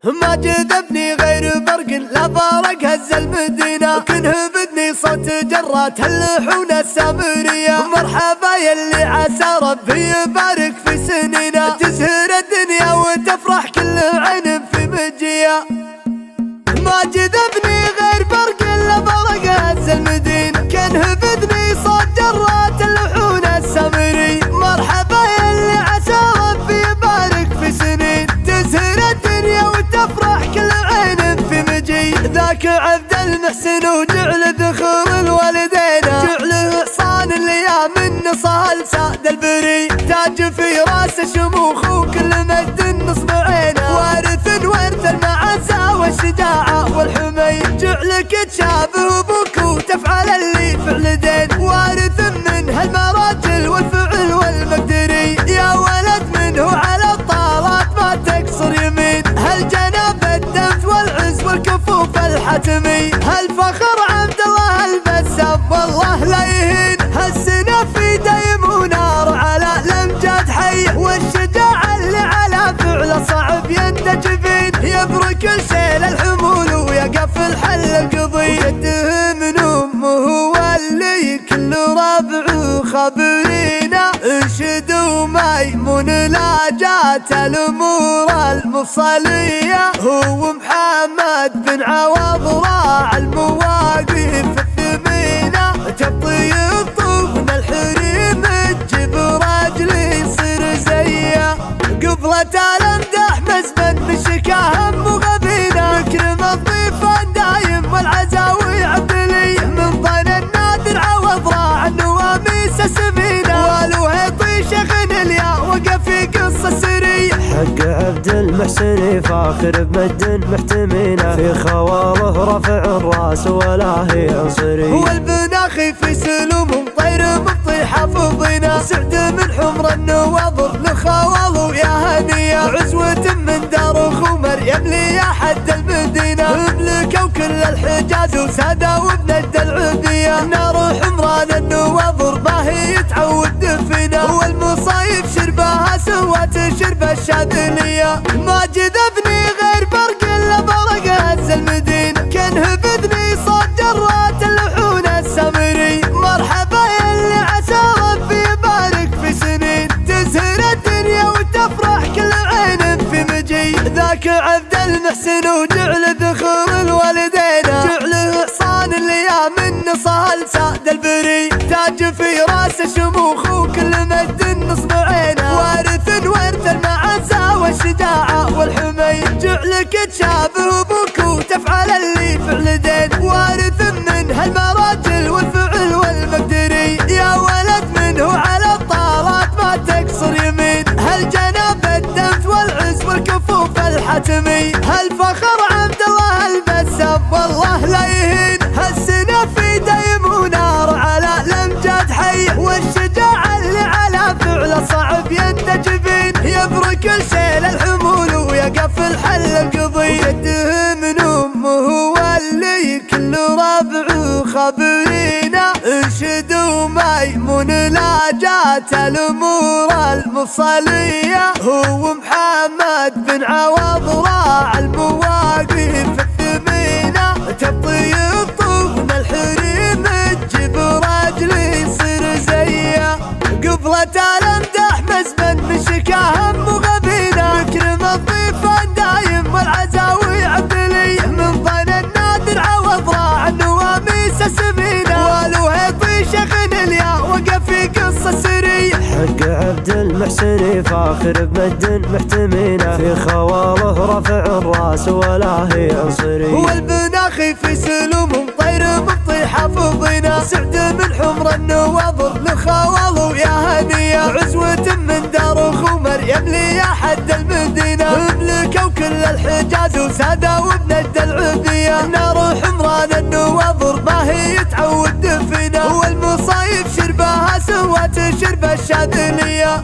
ما جذبني غير برق لا فرق هز المدينة، كنه بدني صوت جرات اللحون السامرية. مرحبا يلي عسى ربي يبارك في سنينا، تزهر الدنيا وتفرح كل عين في مجية. ما جذبني غير برق لا فرق هز المدينة، كنه بدني صوت جرات اللحون السامرية. مرحبا يلي عسى ربي يبارك في سنين، تزهر الدنيا وتفرح كل عين في مجي. ذاك عبد المحسن وجعل ذخور الوالدين، جعله حصان الايام النصال ساد البري. تاج في راس شموخ وكل مجد نصب عينه، وارث المعزة والشجاعة والحمي. جعلك تشابه ابوك وتفعل اللي فعل دين، وارث من هالمراجل والفعل والمقدري. يا ولد منه على الطارات ما تقصر يمين، هالجناب الدمت والعز والكفوف الحتمي. هالفخر عبد الله البسام والله لا يهين، هالسنة في دايم ونار على الامجاد حي. والشجاعة اللي على فعله صعب ينتج فين، يبرك الشيل الحمول ويقف الحل القضي. وجده من امه واللي كل ربعه خبرينا، انشدوا ميمون لا جات الامور المفصلية. هو محمد بن عوض راعى المواقف الثمينة، تبطي الطغن الحريم تجيب راجل يصير زيه. قبلة الامدح مزبد بشكاه مغبينا، نكرم الضيف دايم والعزاوي عبدلي. من ضن النادر عوض راعى النواميس السمينة، والوهيطي شيخ اليا وقف في قصة سري. حق عبد المحسن فاخر بمجد محتمينه، في خواله رفع الراس ولا هي عنصري. هو البناخي في سلوم طير مبطي حافظينا، سعد من حمر النواظر لخواله يا هنية. عزوة من دار خمر يملي يا حد المدينة، مملكة وكل الحجاز وسادة وبنجد العودية. نار حمران النواظر باهي يتعود دفينة، والمصايب شربها سوات شرب الشاذلية. ما جذبني غير برق الا برق هز المدينة، كنه بدني صوت جرات اللحون السامري. مرحبا يلي عسى ربي يبارك في سنين، تزهر الدنيا وتفرح كل عين في مجي. ذاك عبد المحسن وجعل ذخور الوالدين، جعله حصان الايام النصال ساد البري. تاج في راس شموخ وكل مجد نصب عينه، وارث المعزة والشجاعة والحمي. جعلك تشابه ابوك وتفعل اللي فعل دين، وارث من هالمراجل والفعل والمقدري. يا ولد منه على الطارات ما تقصر يمين، هالجناب الدمت والعز والكفوف الحتمي. هالفخر عبد الله البسام والله لا يهين، هالسنة في دايم ونار على الامجاد حي. والشجاعة اللي على فعله صعب ينتج فين، يبرك الشيل الحمول ويقف الحل القضي. وجده من امه واللي كل ربعه خبرينا، انشدوا ميمون لا جات الامور المفصلية. هو محمد بن عوض راعى المواقف الثمينة، تبطي الطغن الحريم تجيب راجل يصير زيه. قبلة الامدح مزبد بشكاه مغبينا، نكرم الضيف دايم والعزاوي عبدلي. من ضن النادر عوض راعى النواميس السمينة، والوهيطي شيخ اليا وقف في قصة سري. حق عبد المحسن فاخر بمجد محتمينه، في خواله رفع الراس ولا هي عنصري. هو البناخي في سلوم طير مبطي حافظينا، سعد من حمر النواظر لخواله يا هنية. عزوة من دار خمر يملي يا حد المدينة، مملكة وكل الحجاز وسادة وبنجد العودية. نار حمران النواظر باهي يتعود دفينة، والمصايب شربها سوات شرب الشاذلية.